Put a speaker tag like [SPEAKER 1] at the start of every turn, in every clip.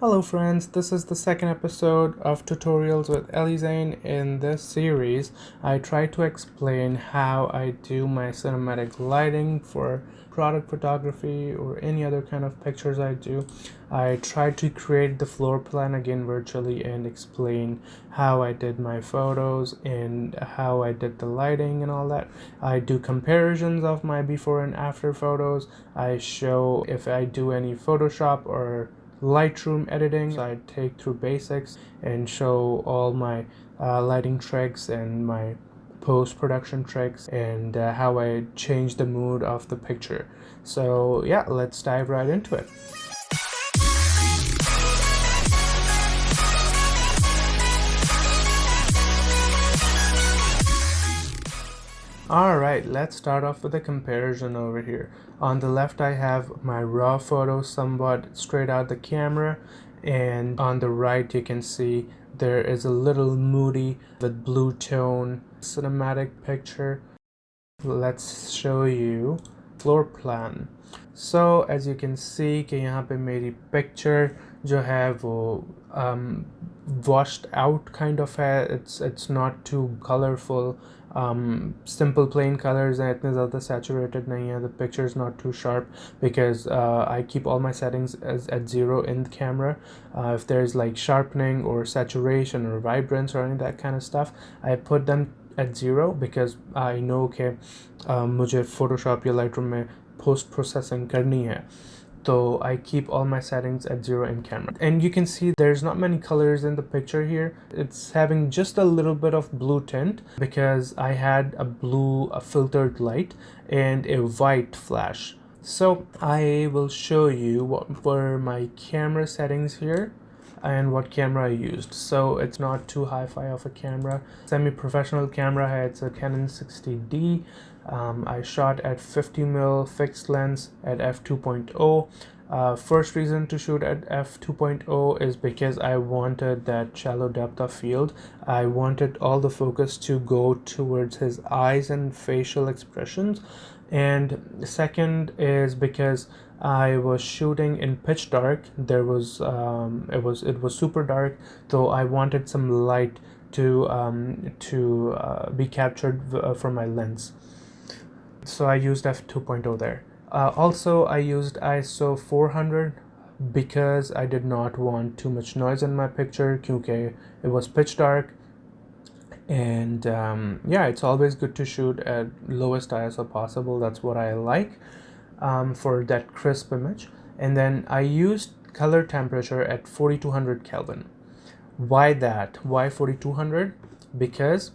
[SPEAKER 1] Hello friends, this is the second episode of Tutorials with Elizane. In this series, I try to explain how I do my cinematic lighting for product photography or any other kind of pictures I do. I try to create the floor plan again virtually and explain how I did my photos and how I did the lighting and all that. I do comparisons of my before and after photos. I show if I do any Photoshop or Lightroom editing. So I take through basics and show all my lighting tricks and my post-production tricks and how I change the mood of the picture. So yeah, let's dive right into it. Alright, let's start off with a comparison over here. On the left I have my raw photos somewhat straight out the camera, and on the right you can see there is a little moody with blue tone cinematic picture. Let's show you floor plan. So as you can see कि यहाँ पे मेरी picture जो है वो washed out kind of है. It's not too colorful. Simple plain colors हैं, इतने ज़्यादा saturated नहीं है. The picture is not too sharp because I keep all my settings at 0 in the camera. If there's like sharpening or saturation or vibrance or any of that kind of stuff, I put them at 0 because I know कि मुझे Photoshop या Lightroom में post processing करनी है. So I keep all my settings at 0 in camera. And you can see there's not many colors in the picture here. It's having just a little bit of blue tint because I had a filtered light and a white flash. So I will show you what were my camera settings here and what camera I used. So it's not too hi-fi of a camera. Semi-professional camera hai, it's a Canon 60D. I shot at 50mm fixed lens at f2.0. First reason to shoot at f2.0 is because I wanted that shallow depth of field. I wanted all the focus to go towards his eyes and facial expressions. And second is because I was shooting in pitch dark. There was it was super dark, so I wanted some light to be captured from my lens. So I used f2.0 there. Also, I used ISO 400 because I did not want too much noise in my picture क्योंकि it was pitch dark. And yeah, it's always good to shoot at lowest ISO possible. That's what I like for that crisp image. And then I used color temperature at 4200 Kelvin. Why that? Why 4200? Because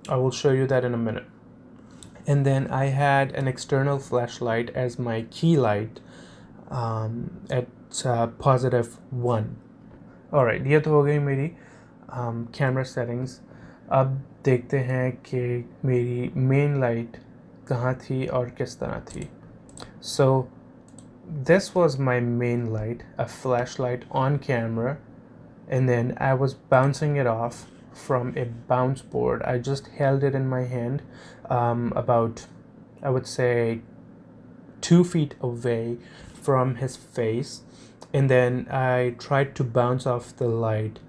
[SPEAKER 1] I will show you that in a minute. And then I had an external flashlight as my key light at +1. Alright, ये तो हो गई मेरी camera settings. अब देखते हैं कि मेरी main light कहाँ थी और किस तरह थी. So this was my main light, a flashlight on camera, and then I was bouncing it off from a bounce board. I just held it in my hand about, I would say, 2 feet away from his face, and then I tried to bounce off the light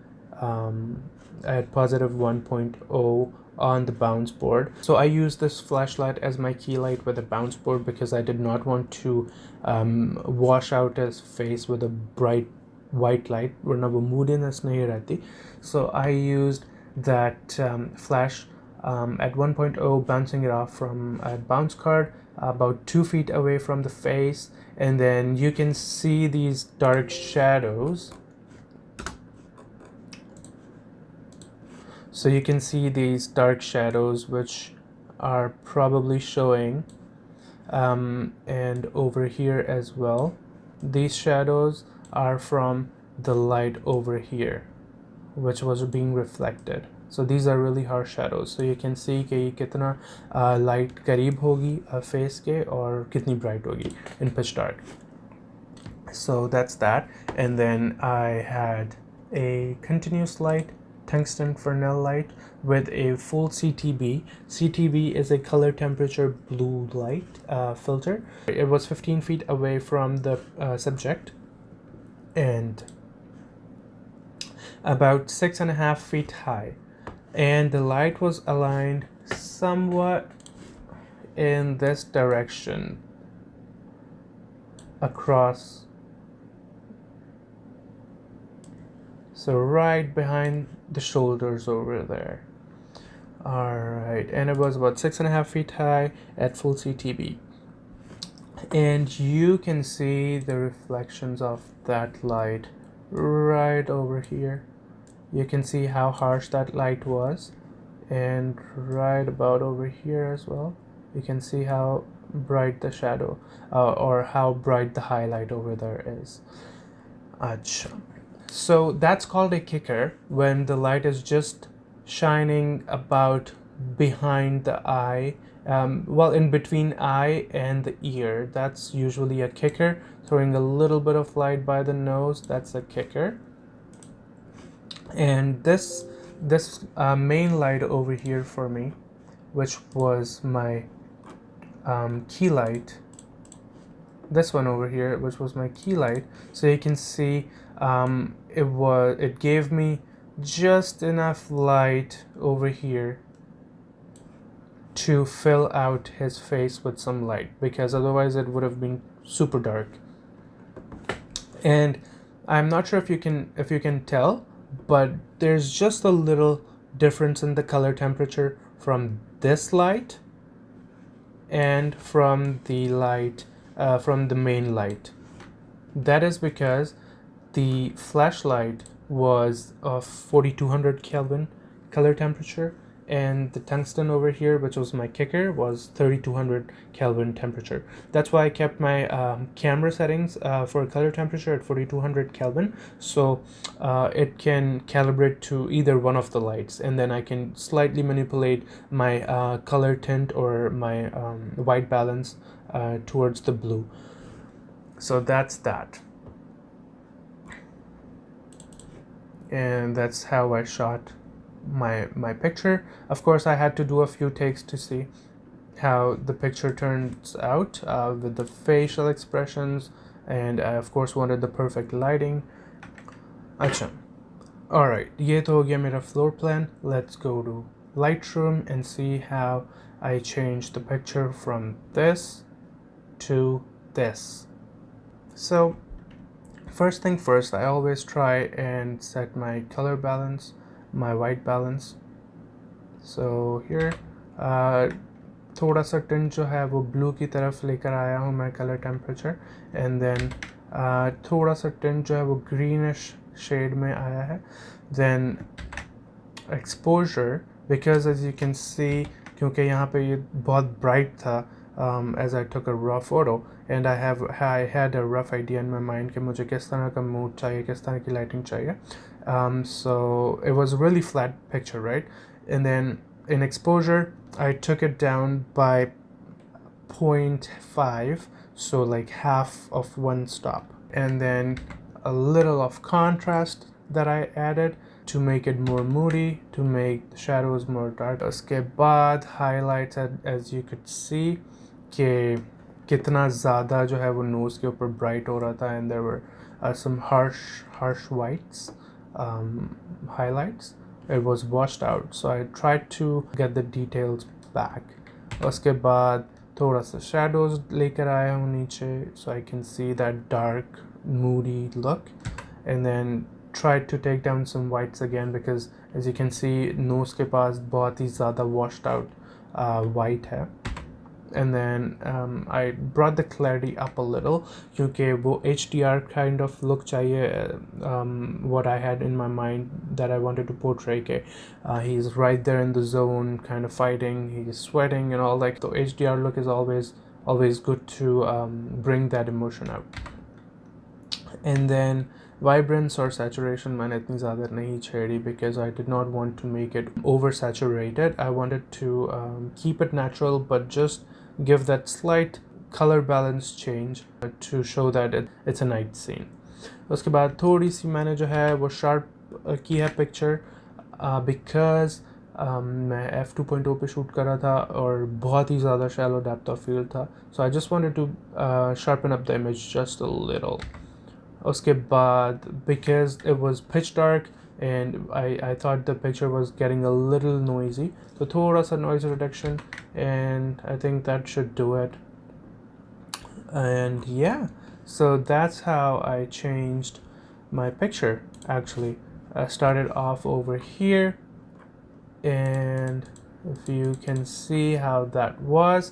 [SPEAKER 1] at +1.0 on the bounce board. So I used this flashlight as my key light with a bounce board because I did not want to wash out his face with a bright white light वरना वो moodiness नहीं रहती. So I used that flash at 1.0, bouncing it off from a bounce card about 2 feet away from the face, and then you can see these dark shadows. So you can see these dark shadows which are probably showing, and over here as well. These shadows are from the light over here which was being reflected. So these are really harsh shadows. So you can see कि ये कितना light करीब होगी face के और कितनी bright होगी in pitch dark. So that's that. And then I had a continuous light, tungsten Fresnel light with a full CTB. CTB is a color temperature blue light filter. It was 15 feet away from the subject, and about 6.5 feet high, and the light was aligned somewhat in this direction across, so right behind the shoulders over there. Alright, and it was about 6.5 feet high at full CTB. And you can see the reflections of that light right over here. You can see how harsh that light was, and right about over here as well. You can see how bright the shadow or how bright the highlight over there is. Achha. So that's called a kicker when the light is just shining about behind the eye, well, in between eye and the ear. That's usually a kicker. Throwing a little bit of light by the nose, that's a kicker. And this main light over here for me, which was my key light, this one over here, which was my key light, so you can see it gave me just enough light over here to fill out his face with some light, because otherwise it would have been super dark. And I'm not sure if you can tell, but there's just a little difference in the color temperature from this light and from the light from the main light. That is because the flashlight was of 4200 Kelvin color temperature, and the tungsten over here, which was my kicker, was 3200 Kelvin temperature. That's why I kept my camera settings for color temperature at 4200 Kelvin, so it can calibrate to either one of the lights, and then I can slightly manipulate my color tint or my white balance towards the blue. So that's that. And that's how I shot my picture. Of course, I had to do a few takes to see how the picture turns out with the facial expressions, and I of course wanted the perfect lighting. Acha. Alright, ये तो हो गया मेरा floor plan. Let's go to Lightroom and see how I change the picture from this to this. So first thing first, I always try and set my color balance, my white balance. So here थोड़ा सा tint जो है वो blue की तरफ लेकर आया हूँ मैं कलर टेम्परेचर, एंड देन थोड़ा सा टिंट जो है वो ग्रीनिश शेड में आया है. Then exposure, because as you can see, क्योंकि यहाँ पे ये बहुत ब्राइट था as I took a raw photo, and I had a rough idea in my mind कि मुझे किस तरह का mood चाहिए, किस तरह की lighting चाहिए. So it was a really flat picture, right? And then in exposure I took it down by 0.5, so like half of one stop, and then a little of contrast that I added to make it more moody, to make the shadows more dark. उसके बाद highlights, as you could see कि कितना ज़्यादा जो है वो nose के ऊपर ब्राइट हो रहा था, and there were some harsh whites highlights. It was washed out, so I tried to get the details back. उसके बाद थोड़ा सा shadows लेकर आया हूँ नीचे, so I can see that dark moody look, and then tried to take down some whites again, because as you can see nose के पास बहुत ही ज़्यादा washed out white है. And then I brought the clarity up a little क्योंकि वो HDR kind of look चाहिए, what I had in my mind that I wanted to portray के he's right there in the zone kind of fighting, he's sweating and all, like the HDR look is always good to bring that emotion out. And then vibrance or saturation मैंने इतनी ज़्यादा नहीं छेड़ी, because I did not want to make it oversaturated. I wanted to keep it natural, but just give that slight color balance change to show that it's a night scene. उसके बाद थोड़ी सी मैंने जो है वो sharp की है picture, because मैं f2.0 पे शूट कर रहा था और बहुत ही ज़्यादा shallow depth of field था, so I just wanted to sharpen up the image just a little. उसके बाद because it was pitch dark, and I thought the picture was getting a little noisy, so थोड़ा सा noise reduction, and I think that should do it. And yeah, so that's how I changed my picture. Actually, I started off over here, and if you can see how that was,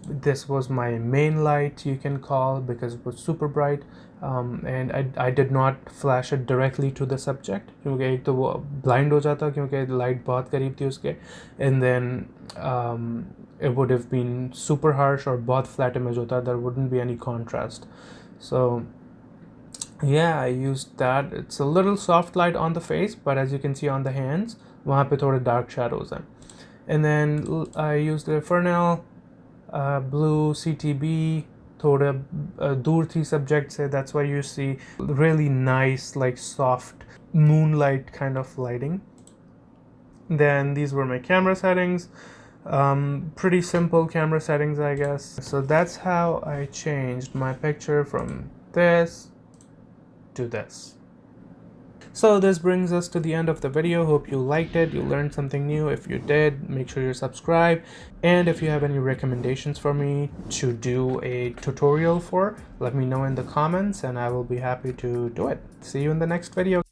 [SPEAKER 1] this was my main light, you can call, because it was super bright, and I did not flash it directly to the subject क्योंकि एक तो वो blind हो जाता क्योंकि light बहुत करीब थी उसके, and then it would have been super harsh or बहुत flat image होता, there wouldn't be any contrast. So yeah, I used that. It's a little soft light on the face, but as you can see on the hands, वहाँ पे थोड़े dark shadows हैं. And then I used the Fresnel blue CTB, थोड़ा दूर थी subject से, that's why you see really nice, like soft moonlight kind of lighting. Then these were my camera settings. Pretty simple camera settings, I guess. So that's how I changed my picture from this to this. So this brings us to the end of the video. Hope you liked it, you learned something new. If you did, make sure you subscribe, and if you have any recommendations for me to do a tutorial for, let me know in the comments and I will be happy to do it. See you in the next video.